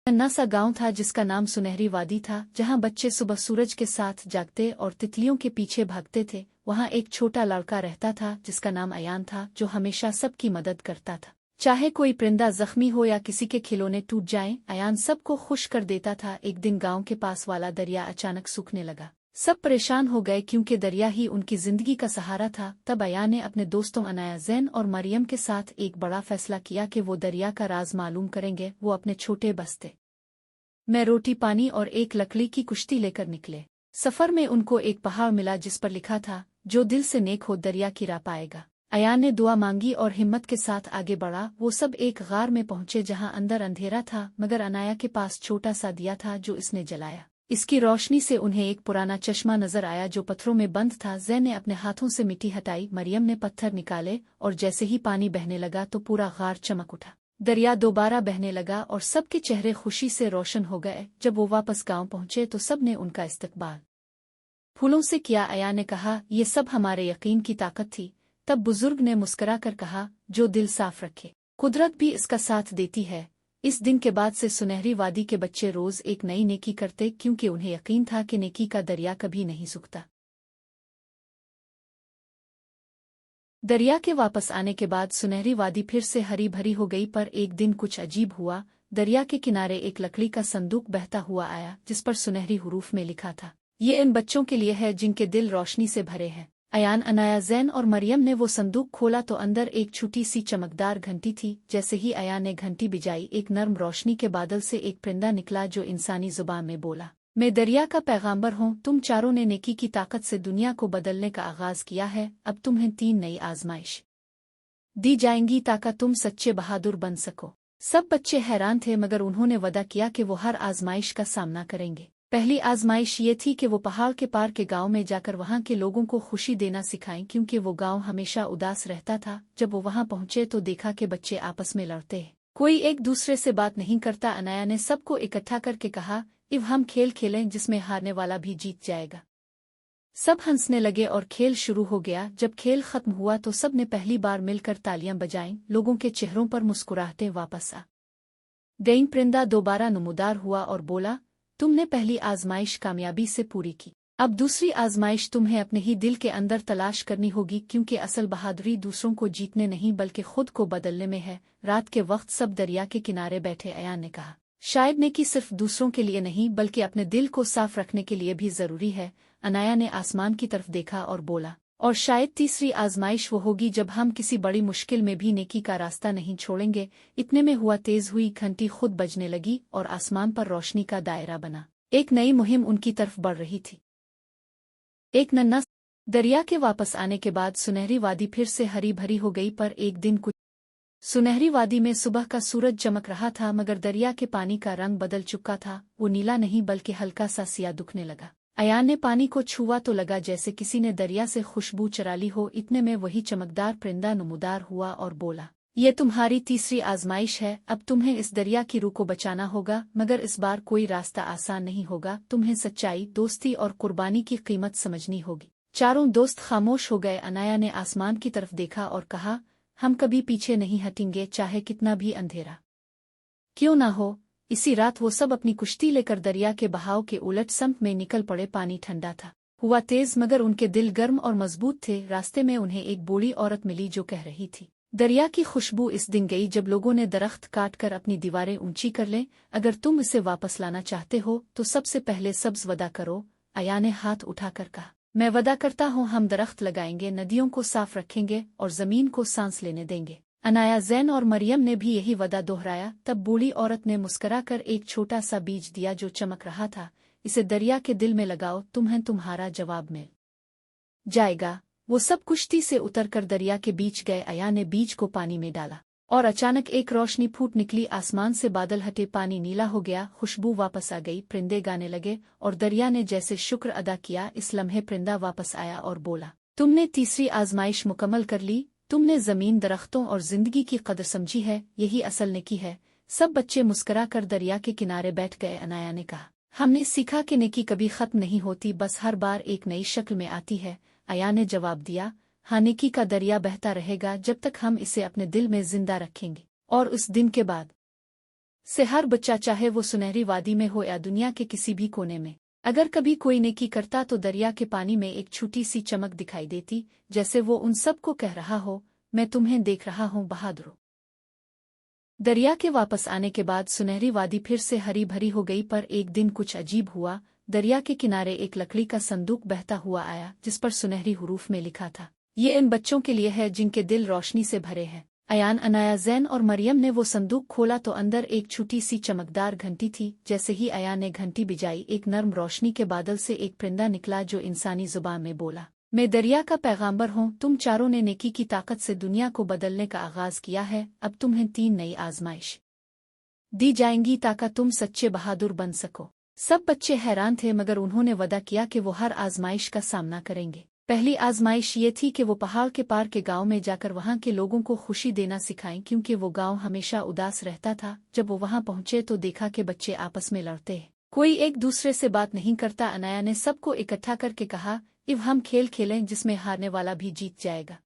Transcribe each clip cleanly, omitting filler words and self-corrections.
नन्हा सा गांव था जिसका नाम सुनहरी वादी था, जहां बच्चे सुबह सूरज के साथ जागते और तितलियों के पीछे भागते थे। वहां एक छोटा लड़का रहता था जिसका नाम अयान था, जो हमेशा सबकी मदद करता था। चाहे कोई परिंदा जख्मी हो या किसी के खिलौने टूट जाएं, अयान सबको खुश कर देता था। एक दिन गांव के पास वाला दरिया अचानक सूखने लगा। सब परेशान हो गए क्योंकि दरिया ही उनकी जिंदगी का सहारा था। तब अयान ने अपने दोस्तों अनाया, ज़ैन और मरियम के साथ एक बड़ा फैसला किया कि वो दरिया का राज मालूम करेंगे। वो अपने छोटे बस्ते में रोटी, पानी और एक लकड़ी की कुश्ती लेकर निकले। सफर में उनको एक पहाड़ मिला जिस पर लिखा था, जो दिल से नेक हो दरिया की राह पाएगा। अयान ने दुआ मांगी और हिम्मत के साथ आगे बढ़ा। वो सब एक गार में पहुंचे जहां अंदर अंधेरा था, मगर अनाया के पास छोटा सा दिया था जो इसने जलाया। इसकी रोशनी से उन्हें एक पुराना चश्मा नजर आया जो पत्थरों में बंद था। ज़ैन ने अपने हाथों से मिट्टी हटाई, मरियम ने पत्थर निकाले और जैसे ही पानी बहने लगा तो पूरा गार चमक उठा। दरिया दोबारा बहने लगा और सबके चेहरे खुशी से रोशन हो गए। जब वो वापस गांव पहुंचे तो सब ने उनका इस्तकबाल फूलों से किया। अयान ने कहा, ये सब हमारे यकीन की ताकत थी। तब बुजुर्ग ने मुस्कुरा कर कहा, जो दिल साफ रखे कुदरत भी इसका साथ देती है। इस दिन के बाद से सुनहरी वादी के बच्चे रोज एक नई नेकी करते, क्योंकि उन्हें यकीन था कि नेकी का दरिया कभी नहीं सूखता। दरिया के वापस आने के बाद सुनहरी वादी फिर से हरी भरी हो गई, पर एक दिन कुछ अजीब हुआ। दरिया के किनारे एक लकड़ी का संदूक बहता हुआ आया जिस पर सुनहरी हुरूफ में लिखा था, ये इन बच्चों के लिए है जिनके दिल रोशनी से भरे हैं। अयान, अनाया, ज़ैन और मरियम ने वो संदूक खोला तो अंदर एक छोटी सी चमकदार घंटी थी। जैसे ही अयान ने घंटी बजाई, एक नर्म रोशनी के बादल से एक परिंदा निकला जो इंसानी जुबान में बोला, मैं दरिया का पैगाम्बर हूँ। तुम चारों ने नेकी की ताकत से दुनिया को बदलने का आगाज किया है। अब तुम्हें 3 नई आजमाइश दी जाएंगी ताकि तुम सच्चे बहादुर बन सको। सब बच्चे हैरान थे, मगर उन्होंने वादा किया कि वो हर आजमाइश का सामना करेंगे। पहली आजमाइश ये थी कि वो पहाड़ के पार के गांव में जाकर वहां के लोगों को खुशी देना सिखाएं, क्योंकि वो गांव हमेशा उदास रहता था। जब वो वहां पहुंचे तो देखा कि बच्चे आपस में लड़ते हैं, कोई एक दूसरे से बात नहीं करता। अनाया ने सबको इकट्ठा करके कहा, इव हम खेल खेलें जिसमें हारने वाला भी जीत जाएगा। सब हंसने लगे और खेल शुरू हो गया। जब खेल खत्म हुआ तो सब ने पहली बार मिलकर तालियां बजाईं। लोगों के चेहरों पर मुस्कुराहटें वापस आ गईं। परिंदा दोबारा नमूदार हुआ और बोला, तुमने पहली आजमाइश कामयाबी से पूरी की। अब दूसरी आजमाइश तुम्हें अपने ही दिल के अंदर तलाश करनी होगी, क्योंकि असल बहादुरी दूसरों को जीतने नहीं बल्कि खुद को बदलने में है। रात के वक्त सब दरिया के किनारे बैठे। अयान ने कहा, शायद नेकी सिर्फ दूसरों के लिए नहीं बल्कि अपने दिल को साफ रखने के लिए भी जरूरी है। अनाया ने आसमान की तरफ देखा और बोला, और शायद तीसरी आजमाइश वो होगी जब हम किसी बड़ी मुश्किल में भी नेकी का रास्ता नहीं छोड़ेंगे। इतने में हुआ, तेज हुई घंटी खुद बजने लगी और आसमान पर रोशनी का दायरा बना। एक नई मुहिम उनकी तरफ बढ़ रही थी। एक नन्हा दरिया के वापस आने के बाद सुनहरी वादी फिर से हरी भरी हो गई, पर एक दिन कुछ सुनहरी वादी में सुबह का सूरज चमक रहा था, मगर दरिया के पानी का रंग बदल चुका था। वो नीला नहीं बल्कि हल्का सा सिया दिखने लगा। अयान ने पानी को छुआ तो लगा जैसे किसी ने दरिया से खुशबू चरा ली हो। इतने में वही चमकदार परिंदा नमूदार हुआ और बोला, ये तुम्हारी तीसरी आजमाइश है। अब तुम्हें इस दरिया की रूह को बचाना होगा, मगर इस बार कोई रास्ता आसान नहीं होगा। तुम्हें सच्चाई, दोस्ती और कुर्बानी की कीमत समझनी होगी। चारों दोस्त खामोश हो गए। अनाया ने आसमान की तरफ देखा और कहा, हम कभी पीछे नहीं हटेंगे, चाहे कितना भी अंधेरा क्यों ना हो। इसी रात वो सब अपनी कुश्ती लेकर दरिया के बहाव के उलट समत में निकल पड़े। पानी ठंडा था, हुआ तेज, मगर उनके दिल गर्म और मजबूत थे। रास्ते में उन्हें एक बूढ़ी औरत मिली जो कह रही थी, दरिया की खुशबू इस दिन गई जब लोगों ने दरख्त काट कर अपनी दीवारें ऊंची कर लें। अगर तुम इसे वापस लाना चाहते हो तो सबसे पहले सब्ज वदा करो। अया ने हाथ उठाकर कहा, मैं वदा करता हूँ, हम दरख्त लगाएंगे, नदियों को साफ रखेंगे और जमीन को सांस लेने देंगे। अनाया, ज़ैन और मरियम ने भी यही वदा दोहराया। तब बूढ़ी औरत ने मुस्कुराकर एक छोटा सा बीज दिया जो चमक रहा था, इसे दरिया के दिल में लगाओ, तुम्हें तुम्हारा जवाब मिल जाएगा। वो सब कुश्ती से उतरकर दरिया के बीच गए। अया ने बीज को पानी में डाला और अचानक एक रोशनी फूट निकली। आसमान से बादल हटे, पानी नीला हो गया, खुशबू वापस आ गई, परिंदे गाने लगे और दरिया ने जैसे शुक्र अदा किया। इस लम्हे परिंदा वापस आया और बोला, तुमने तीसरी आजमाइश मुकम्मल कर ली। तुमने जमीन, दरख्तों और जिंदगी की कदर समझी है, यही असल नेकी है। सब बच्चे मुस्कुरा कर दरिया के किनारे बैठ गए। अनाया ने कहा, हमने सीखा कि नेकी कभी खत्म नहीं होती, बस हर बार एक नई शक्ल में आती है। अया ने जवाब दिया, हाँ, नेकी का दरिया बहता रहेगा जब तक हम इसे अपने दिल में जिंदा रखेंगे, और उस दिन के बाद से हर बच्चा, चाहे वो सुनहरी वादी में हो या दुनिया के किसी भी कोने में, अगर कभी कोई नेकी करता तो दरिया के पानी में एक छोटी सी चमक दिखाई देती, जैसे वो उन सबको कह रहा हो, मैं तुम्हें देख रहा हूँ बहादुरों। दरिया के वापस आने के बाद सुनहरी वादी फिर से हरी भरी हो गई, पर एक दिन कुछ अजीब हुआ। दरिया के किनारे एक लकड़ी का संदूक बहता हुआ आया, जिस पर सुनहरी हुरूफ में लिखा था, ये इन बच्चों के लिए है जिनके दिल रोशनी से भरे हैं। अयान, अनाया, जैन और मरियम ने वो संदूक खोला तो अंदर एक छोटी सी चमकदार घंटी थी। जैसे ही अयान ने घंटी बजाई, एक नर्म रोशनी के बादल से एक परिंदा निकला जो इंसानी जुबान में बोला, मैं दरिया का पैगाम्बर हूँ। तुम चारों ने नेकी की ताकत से दुनिया को बदलने का आगाज किया है। अब तुम्हें 3 नई आजमाइश दी जाएंगी ताकि तुम सच्चे बहादुर बन सको। सब बच्चे हैरान थे, मगर उन्होंने वदा किया कि वो हर आजमाइश का सामना करेंगे। पहली आजमाइश ये थी कि वो पहाड़ के पार के गांव में जाकर वहां के लोगों को खुशी देना सिखाएं, क्योंकि वो गांव हमेशा उदास रहता था। जब वो वहां पहुंचे तो देखा कि बच्चे आपस में लड़ते हैं, कोई एक दूसरे से बात नहीं करता। अनाया ने सबको इकट्ठा करके कहा, इव हम खेल खेलें जिसमें हारने वाला भी जीत जाएगा।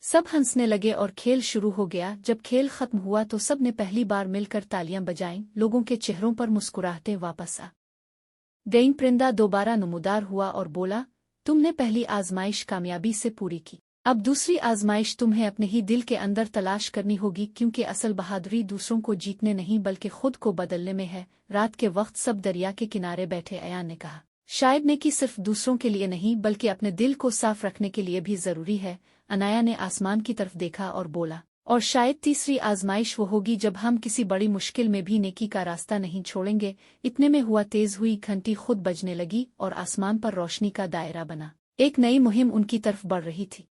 सब हंसने लगे और खेल शुरू हो गया। जब खेल खत्म हुआ तो सब ने पहली बार मिलकर तालियां बजाईं। लोगों के चेहरों पर मुस्कुराहटें वापस आ गईं। परिंदा दोबारा नमूदार हुआ और बोला, तुमने पहली आजमाइश कामयाबी से पूरी की। अब दूसरी आजमाइश तुम्हें अपने ही दिल के अंदर तलाश करनी होगी, क्योंकि असल बहादुरी दूसरों को जीतने नहीं बल्कि खुद को बदलने में है। रात के वक्त सब दरिया के किनारे बैठे। अयान ने कहा, शायद नेकी सिर्फ दूसरों के लिए नहीं बल्कि अपने दिल को साफ रखने के लिए भी जरूरी है। अनाया ने आसमान की तरफ देखा और बोला, और शायद तीसरी आजमाइश वो होगी जब हम किसी बड़ी मुश्किल में भी नेकी का रास्ता नहीं छोड़ेंगे। इतने में हुआ तेज हुई घंटी खुद बजने लगी और आसमान पर रोशनी का दायरा बना। एक नई मुहिम उनकी तरफ बढ़ रही थी।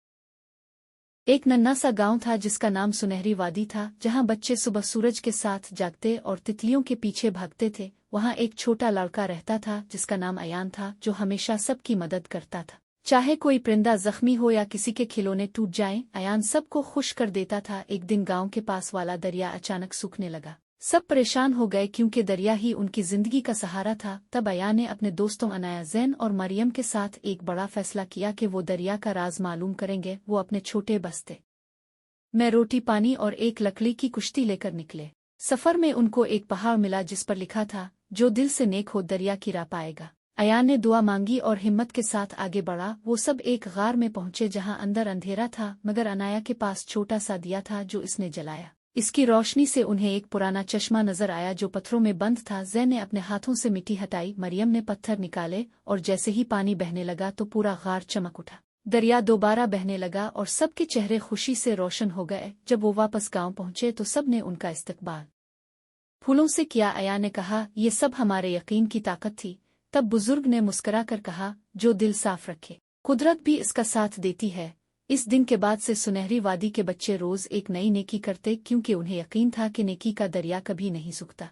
एक नन्हा सा गांव था जिसका नाम सुनहरी वादी था, जहां बच्चे सुबह सूरज के साथ जागते और तितलियों के पीछे भागते थे। वहां एक छोटा लड़का रहता था जिसका नाम अयान था, जो हमेशा सबकी मदद करता था। चाहे कोई परिंदा जख्मी हो या किसी के खिलौने टूट जाएं, अयान सबको खुश कर देता था। एक दिन गांव के पास वाला दरिया अचानक सूखने लगा। सब परेशान हो गए, क्योंकि दरिया ही उनकी जिंदगी का सहारा था। तब अयान ने अपने दोस्तों अनाया, जैन और मरियम के साथ एक बड़ा फैसला किया कि वो दरिया का राज मालूम करेंगे। वो अपने छोटे बस्ते में रोटी, पानी और एक लकड़ी की कुश्ती लेकर निकले। सफर में उनको एक पहाड़ मिला जिस पर लिखा था, जो दिल से नेक हो दरिया की राह पाएगा। अयान ने दुआ मांगी और हिम्मत के साथ आगे बढ़ा। वो सब एक गार में पहुंचे जहां अंदर अंधेरा था, मगर अनाया के पास छोटा सा दिया था जो इसने जलाया। इसकी रोशनी से उन्हें एक पुराना चश्मा नजर आया जो पत्थरों में बंद था। जैन ने अपने हाथों से मिट्टी हटाई, मरियम ने पत्थर निकाले, और जैसे ही पानी बहने लगा तो पूरा गार चमक उठा। दरिया दोबारा बहने लगा और सबके चेहरे खुशी से रोशन हो गए। जब वो वापस गांव पहुंचे तो सब ने उनका इस्तकबाल फूलों से किया। अया ने कहा, ये सब हमारे यकीन की ताकत थी। तब बुजुर्ग ने मुस्कुरा कर कहा, जो दिल साफ रखे कुदरत भी इसका साथ देती है। इस दिन के बाद से सुनहरी वादी के बच्चे रोज एक नई नेकी करते, क्योंकि उन्हें यकीन था कि नेकी का दरिया कभी नहीं सूखता।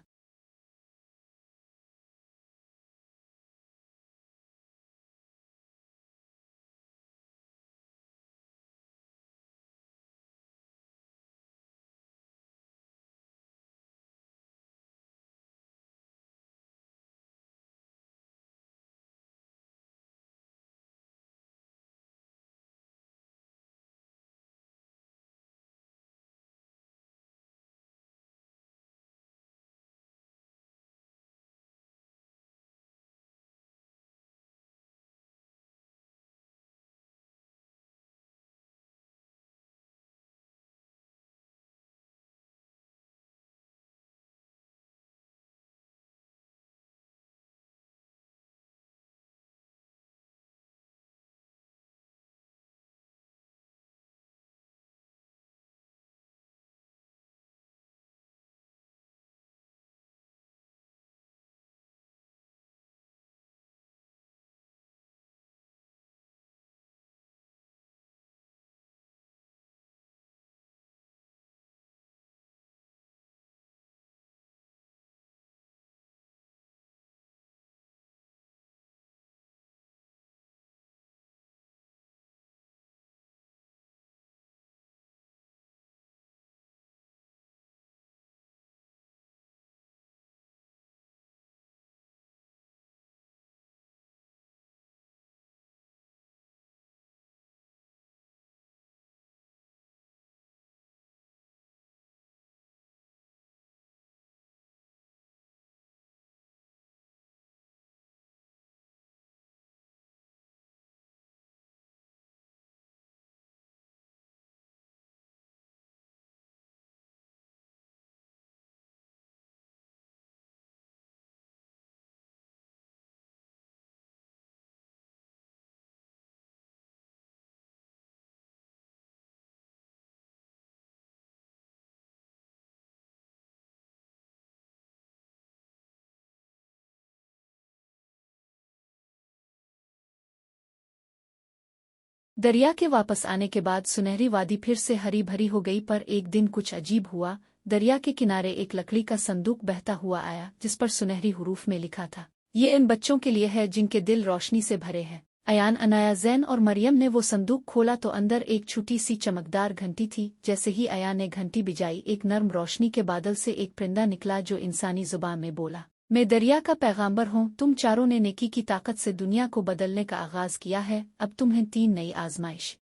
दरिया के वापस आने के बाद सुनहरी वादी फिर से हरी भरी हो गई, पर एक दिन कुछ अजीब हुआ। दरिया के किनारे एक लकड़ी का संदूक बहता हुआ आया, जिस पर सुनहरी हुरूफ में लिखा था, ये इन बच्चों के लिए है जिनके दिल रोशनी से भरे हैं। अयान, अनाया, ज़ैन और मरियम ने वो संदूक खोला तो अंदर एक छोटी सी चमकदार घंटी थी। जैसे ही अयान ने घंटी बजाई, एक नर्म रोशनी के बादल से एक परिंदा निकला जो इंसानी जुबान में बोला, मैं दरिया का पैगाम्बर हूँ। तुम चारों ने नेकी की ताकत से दुनिया को बदलने का आगाज किया है। अब तुम्हें 3 नई आजमाइश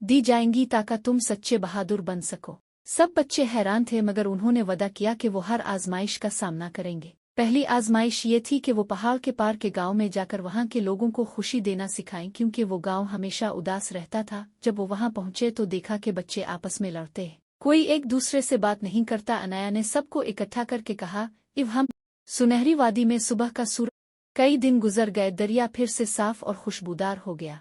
दी जाएंगी ताकि तुम सच्चे बहादुर बन सको। सब बच्चे हैरान थे, मगर उन्होंने वदा किया कि वो हर आजमाइश का सामना करेंगे। पहली आजमाइश ये थी कि वो पहाड़ के पार के गांव में जाकर वहां के लोगों को खुशी देना सिखाएं, क्योंकि वो गांव हमेशा उदास रहता था। जब वो वहां पहुंचे तो देखा कि बच्चे आपस में लड़ते हैं, कोई एक दूसरे से बात नहीं करता। अनाया ने सबको इकट्ठा करके कहा, इव हम सुनहरी वादी में सुबह का सूरज। कई दिन गुजर गए, दरिया फिर से साफ और खुशबूदार हो गया।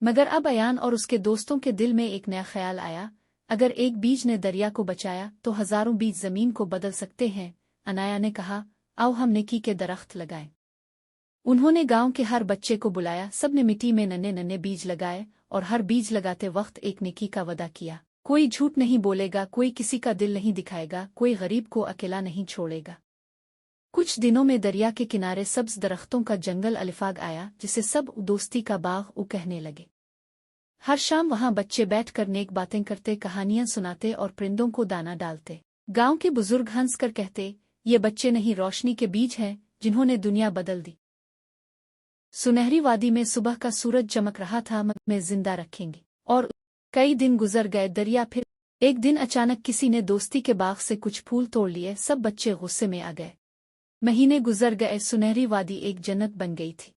मगर अब अयान और उसके दोस्तों के दिल में एक नया ख्याल आया, अगर एक बीज ने दरिया को बचाया तो हजारों बीज जमीन को बदल सकते हैं। अनाया ने कहा, आओ हम नेकी के दरख्त लगाएं। उन्होंने गांव के हर बच्चे को बुलाया, सबने मिट्टी में नन्हे नन्हे बीज लगाए और हर बीज लगाते वक्त एक नेकी का वदा किया। कोई झूठ नहीं बोलेगा, कोई किसी का दिल नहीं दिखाएगा, कोई गरीब को अकेला नहीं छोड़ेगा। कुछ दिनों में दरिया के किनारे सब्ज दरख्तों का जंगल अलिफाग आया, जिसे सब दोस्ती का बाग कहने लगे। हर शाम वहां बच्चे बैठकर नेक बातें करते, कहानियां सुनाते और परिंदों को दाना डालते। गांव के बुजुर्ग हंस कर कहते, ये बच्चे नहीं, रोशनी के बीज हैं जिन्होंने दुनिया बदल दी। सुनहरी वादी में सुबह का सूरज चमक रहा था, में जिंदा रखेंगे। और कई दिन गुजर गए, दरिया फिर एक दिन अचानक किसी ने दोस्ती के बाग से कुछ फूल तोड़ लिए। सब बच्चे गुस्से में आ गए। महीने गुजर गए, सुनहरी वादी एक जन्नत बन गई थी।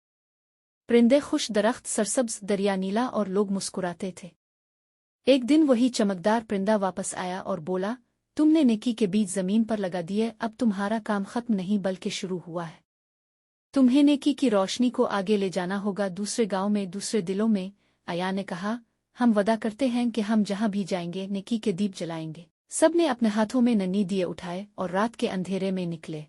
परिंदे खुश, दरख्त सरसब्ज, दरिया नीला और लोग मुस्कुराते थे। एक दिन वही चमकदार परिंदा वापस आया और बोला, तुमने नेकी के बीज जमीन पर लगा दिए, अब तुम्हारा काम खत्म नहीं बल्कि शुरू हुआ है। तुम्हें नेकी की रोशनी को आगे ले जाना होगा, दूसरे गांव में, दूसरे दिलों में। अया ने कहा, हम वदा करते हैं कि हम जहां भी जाएंगे नेकी के दीप जलाएंगे। सब ने अपने हाथों में नन्ही दिए उठाए और रात के अंधेरे में निकले।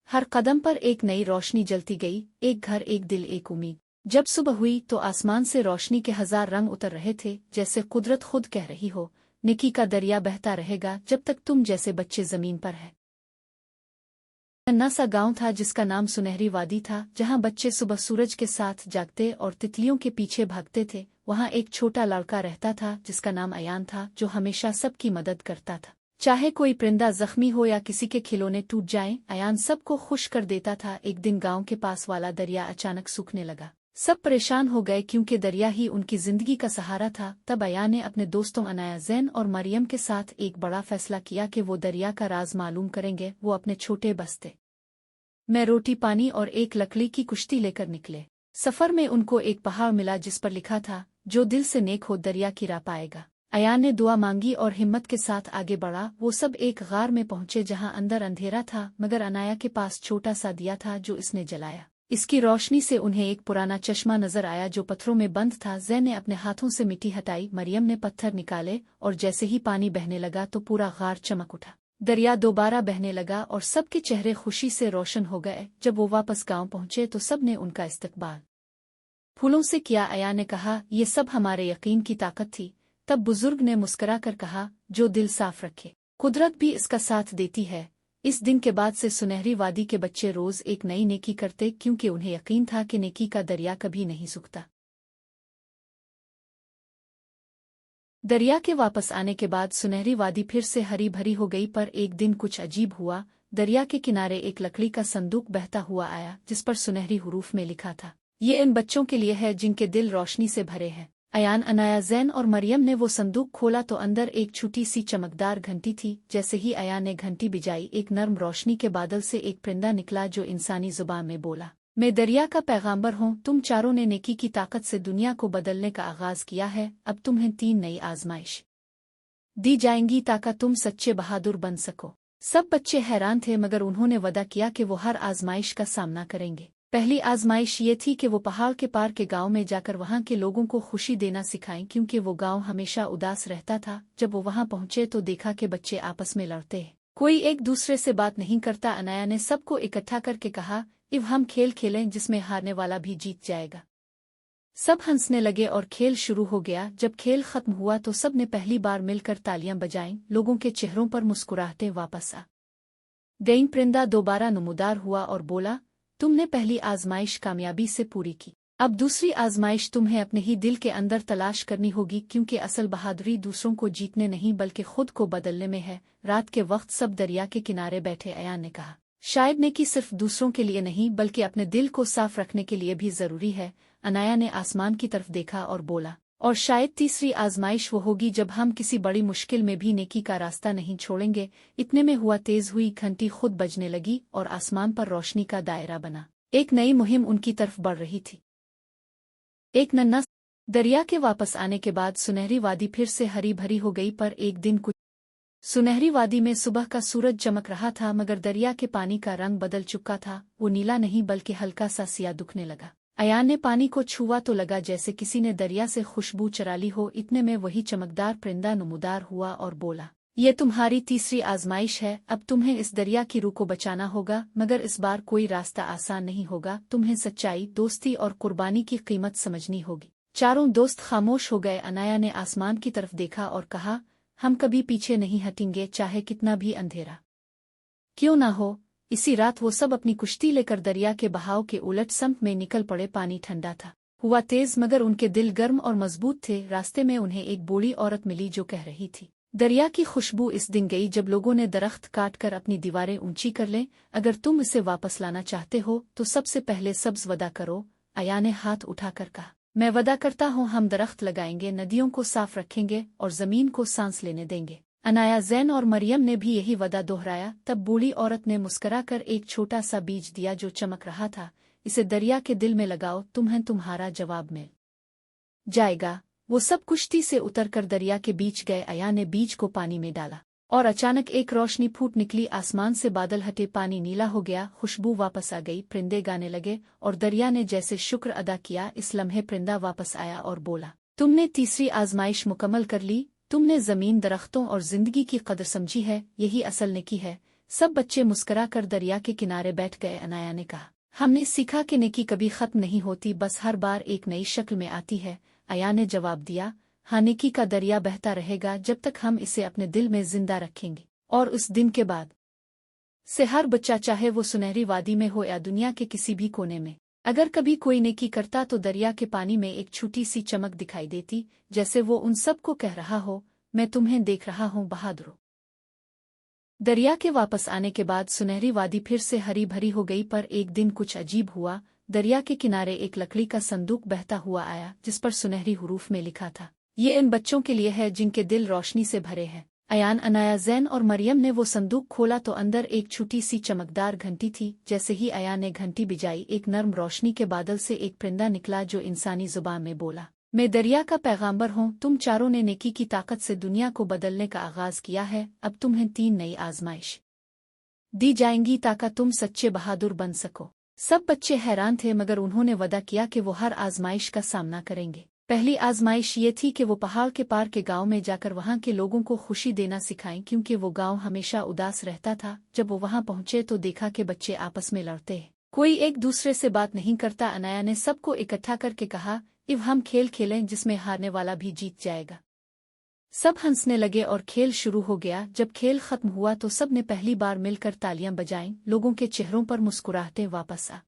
हर कदम पर एक नई रोशनी जलती गई, एक घर, एक दिल, एक उम्मीद। जब सुबह हुई तो आसमान से रोशनी के 1000 रंग उतर रहे थे, जैसे कुदरत खुद कह रही हो, नेकी का दरिया बहता रहेगा जब तक तुम जैसे बच्चे जमीन पर है। नन्हा सा गांव था जिसका नाम सुनहरी वादी था, जहां बच्चे सुबह सूरज के साथ जागते और तितलियों के पीछे भागते थे। वहां एक छोटा लड़का रहता था जिसका नाम अयान था, जो हमेशा सबकी मदद करता था। चाहे कोई परिंदा जख्मी हो या किसी के खिलौने टूट जाएं, अयान सबको खुश कर देता था। एक दिन गांव के पास वाला दरिया अचानक सूखने लगा। सब परेशान हो गए क्योंकि दरिया ही उनकी जिंदगी का सहारा था। तब अयान ने अपने दोस्तों अनाया, ज़ैन और मरियम के साथ एक बड़ा फैसला किया कि वो दरिया का राज मालूम करेंगे। वो अपने छोटे बस्ते में रोटी, पानी और एक लकड़ी की कुश्ती लेकर निकले। सफर में उनको एक पहाड़ मिला जिस पर लिखा था, जो दिल से नेक हो दरिया की राह पाएगा। अयान ने दुआ मांगी और हिम्मत के साथ आगे बढ़ा। वो सब एक गार में पहुंचे जहां अंदर अंधेरा था, मगर अनाया के पास छोटा सा दिया था जो इसने जलाया। इसकी रोशनी से उन्हें एक पुराना चश्मा नजर आया जो पत्थरों में बंद था। ज़ैन ने अपने हाथों से मिट्टी हटाई, मरियम ने पत्थर निकाले और जैसे ही पानी बहने लगा तो पूरा गार चमक उठा। दरिया दोबारा बहने लगा और सबके चेहरे खुशी से रोशन हो गए। जब वो वापस गांव पहुंचे तो सब ने उनका इस्तकबाल फूलों से किया। अया ने कहा, ये सब हमारे यकीन की ताकत थी। तब बुजुर्ग ने मुस्कुरा कर कहा, जो दिल साफ रखे कुदरत भी इसका साथ देती है। इस दिन के बाद से सुनहरी वादी के बच्चे रोज एक नई नेकी करते, क्योंकि उन्हें यकीन था कि नेकी का दरिया कभी नहीं सूखता। दरिया के वापस आने के बाद सुनहरी वादी फिर से हरी भरी हो गई, पर एक दिन कुछ अजीब हुआ। दरिया के किनारे एक लकड़ी का संदूक बहता हुआ आया, जिस पर सुनहरी हुरूफ में लिखा था, ये इन बच्चों के लिए है जिनके दिल रोशनी से भरे हैं। अयान, अनाया, ज़ैन और मरियम ने वो संदूक खोला तो अंदर एक छोटी सी चमकदार घंटी थी। जैसे ही अयान ने घंटी बजाई, एक नर्म रोशनी के बादल से एक परिंदा निकला जो इंसानी जुबान में बोला, मैं दरिया का पैगाम्बर हूँ। तुम चारों ने नेकी की ताकत से दुनिया को बदलने का आगाज किया है। अब तुम्हें 3 नई आजमाइश दी जाएंगी ताकि तुम सच्चे बहादुर बन सको। सब बच्चे हैरान थे, मगर उन्होंने वदा किया कि वो हर आजमाइश का सामना करेंगे। पहली आजमाइश ये थी कि वो पहाड़ के पार के गांव में जाकर वहां के लोगों को खुशी देना सिखाएं, क्योंकि वो गांव हमेशा उदास रहता था। जब वो वहां पहुंचे तो देखा कि बच्चे आपस में लड़ते हैं, कोई एक दूसरे से बात नहीं करता। अनाया ने सबको इकट्ठा करके कहा, इव हम खेल खेलें जिसमें हारने वाला भी जीत जाएगा। सब हंसने लगे और खेल शुरू हो गया। जब खेल खत्म हुआ तो सब ने पहली बार मिलकर तालियां बजाईं। लोगों के चेहरों पर मुस्कुराहटें वापस आ गईं। परिंदा दोबारा नमूदार हुआ और बोला, तुमने पहली आजमाइश कामयाबी से पूरी की। अब दूसरी आजमाइश तुम्हें अपने ही दिल के अंदर तलाश करनी होगी, क्योंकि असल बहादुरी दूसरों को जीतने नहीं बल्कि खुद को बदलने में है। रात के वक्त सब दरिया के किनारे बैठे अयान ने कहा, शायद नेकी सिर्फ दूसरों के लिए नहीं बल्कि अपने दिल को साफ रखने के लिए भी जरूरी है। अनाया ने आसमान की तरफ देखा और बोला, और शायद तीसरी आजमाइश वो होगी जब हम किसी बड़ी मुश्किल में भी नेकी का रास्ता नहीं छोड़ेंगे। इतने में हुआ तेज हुई घंटी खुद बजने लगी और आसमान पर रोशनी का दायरा बना। एक नई मुहिम उनकी तरफ बढ़ रही थी। एक नन्हा दरिया के वापस आने के बाद सुनहरी वादी फिर से हरी भरी हो गई, पर एक दिन कुछ सुनहरी वादी में सुबह का सूरज चमक रहा था, मगर दरिया के पानी का रंग बदल चुका था। वो नीला नहीं बल्कि हल्का सा सिया दिखने लगा। अयान ने पानी को छुआ तो लगा जैसे किसी ने दरिया से खुशबू चरा ली हो। इतने में वही चमकदार परिंदा नमूदार हुआ और बोला, ये तुम्हारी तीसरी आजमाइश है। अब तुम्हें इस दरिया की रूह को बचाना होगा, मगर इस बार कोई रास्ता आसान नहीं होगा। तुम्हें सच्चाई, दोस्ती और कुर्बानी की कीमत समझनी होगी। चारों दोस्त खामोश हो गए। अनाया ने आसमान की तरफ देखा और कहा, हम कभी पीछे नहीं हटेंगे, चाहे कितना भी अंधेरा क्यों ना हो। इसी रात वो सब अपनी कुश्ती लेकर दरिया के बहाव के उलट सम्त में निकल पड़े। पानी ठंडा था, हुआ तेज, मगर उनके दिल गर्म और मजबूत थे। रास्ते में उन्हें एक बूढ़ी औरत मिली जो कह रही थी, दरिया की खुशबू इस दिन गई जब लोगों ने दरख्त काट कर अपनी दीवारें ऊंची कर लें। अगर तुम इसे वापस लाना चाहते हो तो सबसे पहले सब्ज वदा करो। अया ने हाथ उठाकर कहा, मैं वदा करता हूँ, हम दरख्त लगाएंगे, नदियों को साफ रखेंगे और जमीन को सांस लेने देंगे। अनाया, जैन और मरियम ने भी यही वदा दोहराया। तब बूढ़ी औरत ने मुस्कुराकर एक छोटा सा बीज दिया जो चमक रहा था। इसे दरिया के दिल में लगाओ, तुम्हारा जवाब मिल जाएगा। वो सब कुश्ती से उतरकर दरिया के बीच गए। अया ने बीज को पानी में डाला और अचानक एक रोशनी फूट निकली। आसमान से बादल हटे, पानी नीला हो गया, खुशबू वापस आ गई। परिंदे गाने लगे और दरिया ने जैसे शुक्र अदा किया। इस लम्हे परिंदा वापस आया और बोला, तुमने तीसरी आजमाइश मुकम्मल कर ली। तुमने जमीन, दरख्तों और जिंदगी की कदर समझी है। यही असल नेकी है। सब बच्चे मुस्करा कर दरिया के किनारे बैठ गए। अनाया ने कहा, हमने सीखा कि नेकी कभी खत्म नहीं होती, बस हर बार एक नई शक्ल में आती है। अया ने जवाब दिया, हाँ, नेकी का दरिया बहता रहेगा जब तक हम इसे अपने दिल में जिंदा रखेंगे। और उस दिन के बाद से हर बच्चा, चाहे वो सुनहरी वादी में हो या दुनिया के किसी भी कोने में, अगर कभी कोई नेकी करता तो दरिया के पानी में एक छोटी सी चमक दिखाई देती, जैसे वो उन सब को कह रहा हो, मैं तुम्हें देख रहा हूँ बहादुरों। दरिया के वापस आने के बाद सुनहरी वादी फिर से हरी भरी हो गई, पर एक दिन कुछ अजीब हुआ। दरिया के किनारे एक लकड़ी का संदूक बहता हुआ आया, जिस पर सुनहरी हुरूफ में लिखा था, ये इन बच्चों के लिए है जिनके दिल रोशनी से भरे हैं। अयान, अनाया, जैन और मरियम ने वो संदूक खोला तो अंदर एक छोटी सी चमकदार घंटी थी। जैसे ही अयान ने घंटी बजाई, एक नर्म रोशनी के बादल से एक परिंदा निकला जो इंसानी जुबान में बोला, मैं दरिया का पैगाम्बर हूँ। तुम चारों ने नेकी की ताकत से दुनिया को बदलने का आगाज किया है। अब तुम्हें 3 नई आजमाइश दी जाएंगी ताकि तुम सच्चे बहादुर बन सको। सब बच्चे हैरान थे, मगर उन्होंने वदा किया कि वो हर आजमाइश का सामना करेंगे। पहली आजमाइश ये थी कि वो पहाड़ के पार के गांव में जाकर वहां के लोगों को खुशी देना सिखाएं, क्योंकि वो गांव हमेशा उदास रहता था। जब वो वहां पहुंचे तो देखा कि बच्चे आपस में लड़ते हैं, कोई एक दूसरे से बात नहीं करता। अनाया ने सबको इकट्ठा करके कहा, इव हम खेल खेलें जिसमें हारने वाला भी जीत जाएगा। सब हंसने लगे और खेल शुरू हो गया। जब खेल खत्म हुआ तो सब ने पहली बार मिलकर तालियां बजाईं। लोगों के चेहरों पर मुस्कुराहटें वापस आ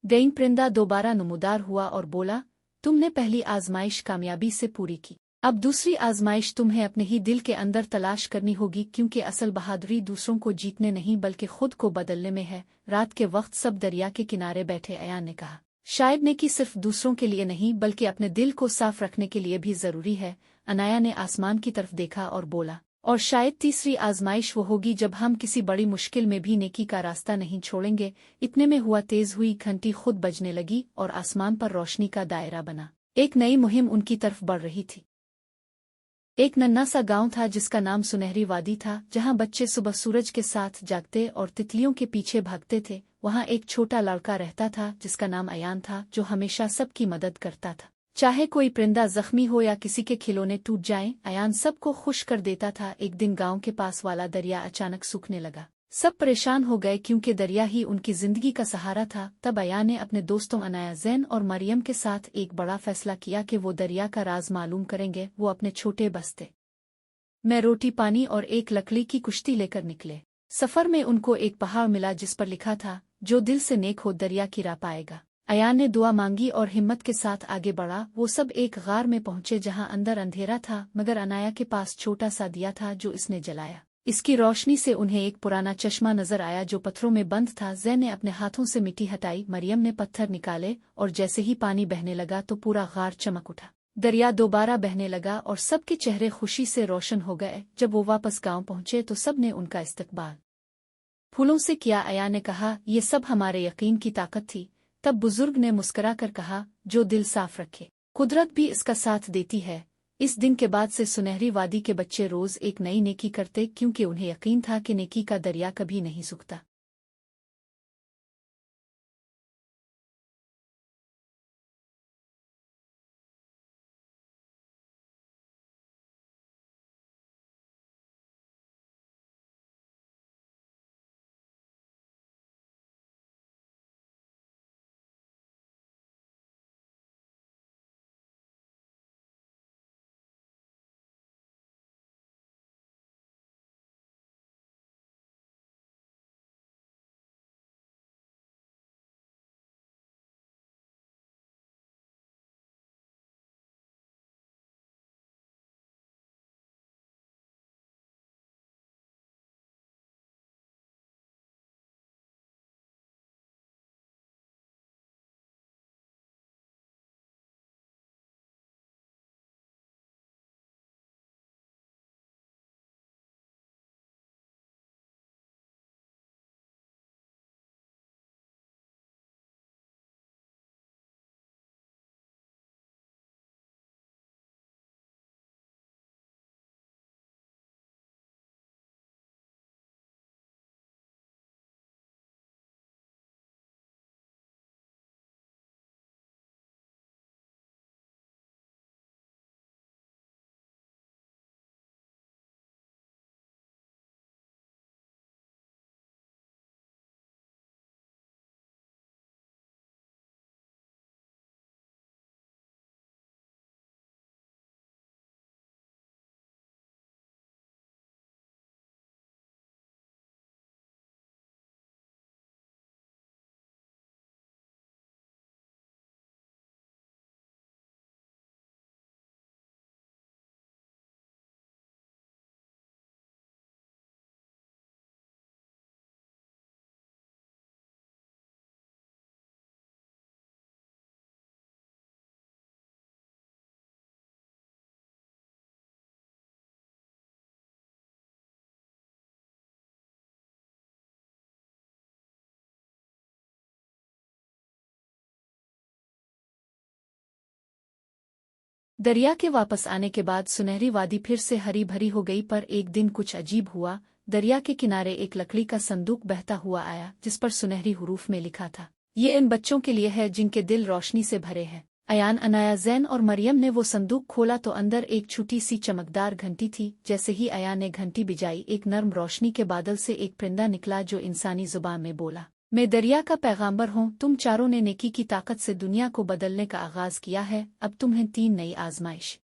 गईं। परिंदा दोबारा नमूदार हुआ और बोला, तुमने पहली आजमाइश कामयाबी से पूरी की। अब दूसरी आजमाइश तुम्हें अपने ही दिल के अंदर तलाश करनी होगी, क्योंकि असल बहादुरी दूसरों को जीतने नहीं बल्कि खुद को बदलने में है। रात के वक्त सब दरिया के किनारे बैठे। अयान ने कहा, शायद नेकी सिर्फ दूसरों के लिए नहीं बल्कि अपने दिल को साफ रखने के लिए भी जरूरी है। अनाया ने आसमान की तरफ देखा और बोला, और शायद तीसरी आजमाइश वो होगी जब हम किसी बड़ी मुश्किल में भी नेकी का रास्ता नहीं छोड़ेंगे। इतने में हुआ तेज हुई घंटी खुद बजने लगी और आसमान पर रोशनी का दायरा बना। एक नई मुहिम उनकी तरफ बढ़ रही थी। एक नन्हा सा गांव था जिसका नाम सुनहरी वादी था, जहां बच्चे सुबह सूरज के साथ जागते और तितलियों के पीछे भागते थे। वहां एक छोटा लड़का रहता था जिसका नाम अयान था, जो हमेशा सबकी मदद करता था। चाहे कोई परिंदा जख्मी हो या किसी के खिलौने टूट जाएं, अयान सबको खुश कर देता था। एक दिन गांव के पास वाला दरिया अचानक सूखने लगा। सब परेशान हो गए क्योंकि दरिया ही उनकी जिंदगी का सहारा था। तब अया ने अपने दोस्तों अनाया, जैन और मरियम के साथ एक बड़ा फैसला किया कि वो दरिया का राज मालूम करेंगे। वो अपने छोटे बस्ते में रोटी पानी और एक लकड़ी की कुश्ती लेकर निकले। सफर में उनको एक पहाड़ मिला जिस पर लिखा था, जो दिल से नेक हो दरिया की राह पाएगा। अयान ने दुआ मांगी और हिम्मत के साथ आगे बढ़ा। वो सब एक गार में पहुंचे जहां अंदर अंधेरा था, मगर अनाया के पास छोटा सा दिया था जो इसने जलाया। इसकी रोशनी से उन्हें एक पुराना चश्मा नजर आया जो पत्थरों में बंद था। जैन ने अपने हाथों से मिट्टी हटाई, मरियम ने पत्थर निकाले और जैसे ही पानी बहने लगा तो पूरा गार चमक उठा। दरिया दोबारा बहने लगा और सबके चेहरे खुशी से रोशन हो गए। जब वो वापस गांव पहुंचे तो सब ने उनका इस्तकबाल फूलों से किया। अया ने कहा, ये सब हमारे यकीन की ताकत थी। तब बुजुर्ग ने मुस्कुरा कर कहा, जो दिल साफ रखे कुदरत भी इसका साथ देती है। इस दिन के बाद से सुनहरी वादी के बच्चे रोज एक नई नेकी करते, क्योंकि उन्हें यकीन था कि नेकी का दरिया कभी नहीं सूखता। दरिया के वापस आने के बाद सुनहरी वादी फिर से हरी भरी हो गई, पर एक दिन कुछ अजीब हुआ। दरिया के किनारे एक लकड़ी का संदूक बहता हुआ आया जिस पर सुनहरी हुरूफ में लिखा था, ये इन बच्चों के लिए है जिनके दिल रोशनी से भरे हैं। अयान, अनाया, जैन और मरियम ने वो संदूक खोला तो अंदर एक छोटी सी चमकदार घंटी थी। जैसे ही अयान ने घंटी बजाई, एक नर्म रोशनी के बादल से एक परिंदा निकला जो इंसानी जुबान में बोला, मैं दरिया का पैगाम्बर हूँ। तुम चारों ने नेकी की ताकत से दुनिया को बदलने का आगाज किया है। अब तुम्हें 3 नई आजमाइश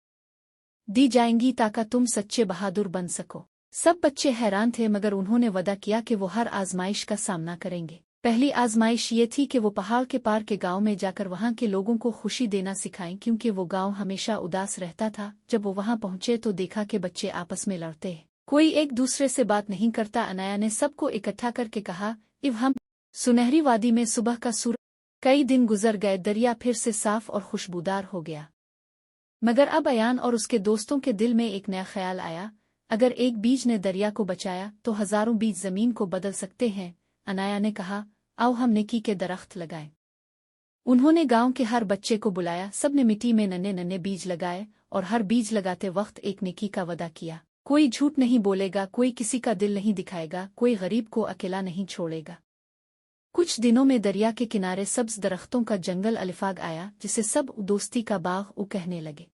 दी जाएंगी ताकि तुम सच्चे बहादुर बन सको। सब बच्चे हैरान थे, मगर उन्होंने वदा किया कि वो हर आजमाइश का सामना करेंगे। पहली आजमाइश ये थी कि वो पहाड़ के पार के गांव में जाकर वहां के लोगों को खुशी देना सिखाएं, क्योंकि वो गांव हमेशा उदास रहता था। जब वो वहां पहुंचे तो देखा कि बच्चे आपस में लड़ते हैं, कोई एक दूसरे से बात नहीं करता। अनाया ने सबको इकट्ठा करके कहा, इव हम सुनहरी वादी में सुबह का सूरज। कई दिन गुजर गए, दरिया फिर से साफ और खुशबूदार हो गया। मगर अब अयान और उसके दोस्तों के दिल में एक नया ख्याल आया, अगर एक बीज ने दरिया को बचाया तो हजारों बीज जमीन को बदल सकते हैं। अनाया ने कहा, आओ हम नेकी के दरख्त लगाएं। उन्होंने गांव के हर बच्चे को बुलाया, सबने मिट्टी में नन्हे नन्हे बीज लगाए और हर बीज लगाते वक्त एक नेकी का वदा किया। कोई झूठ नहीं बोलेगा, कोई किसी का दिल नहीं दिखाएगा, कोई गरीब को अकेला नहीं छोड़ेगा। कुछ दिनों में दरिया के किनारे सब्ज दरख्तों का जंगल अलिफाग आया, जिसे सब दोस्ती का बाग उ कहने लगे।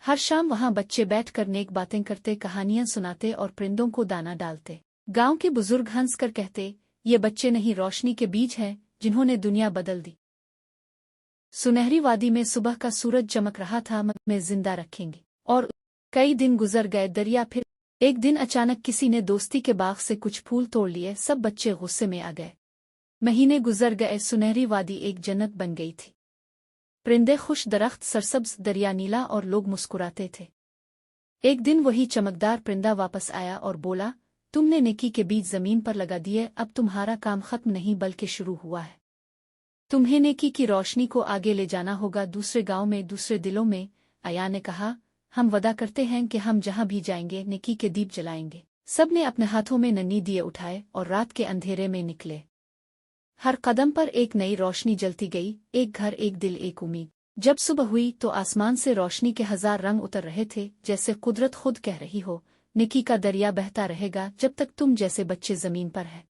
हर शाम वहां बच्चे बैठकर नेक बातें करते, कहानियां सुनाते और परिंदों को दाना डालते। गांव के बुजुर्ग हंस कर कहते, ये बच्चे नहीं रोशनी के बीज हैं जिन्होंने दुनिया बदल दी। सुनहरी वादी में सुबह का सूरज चमक रहा था, में जिंदा रखेंगे। और कई दिन गुजर गए, दरिया फिर एक दिन अचानक किसी ने दोस्ती के बाग से कुछ फूल तोड़ लिए, सब बच्चे गुस्से में आ गए। महीने गुजर गए, सुनहरी वादी एक जन्नत बन गई थी। परिंदे खुश, दरख्त सरसब्ज, दरिया नीला और लोग मुस्कुराते थे। एक दिन वही चमकदार परिंदा वापस आया और बोला, तुमने नेकी के बीज जमीन पर लगा दिए, अब तुम्हारा काम खत्म नहीं बल्कि शुरू हुआ है। तुम्हें नेकी की रोशनी को आगे ले जाना होगा, दूसरे गांव में, दूसरे दिलों में। आया ने कहा, हम वादा करते हैं कि हम जहां भी जाएंगे नेकी के दीप जलाएंगे। सब ने अपने हाथों में नन्ही दिए उठाए और रात के अंधेरे में निकले। हर कदम पर एक नई रोशनी जलती गई, एक घर, एक दिल, एक उम्मीद। जब सुबह हुई तो आसमान से रोशनी के 1000 रंग उतर रहे थे, जैसे कुदरत खुद कह रही हो, नेकी का दरिया बहता रहेगा जब तक तुम जैसे बच्चे जमीन पर हैं।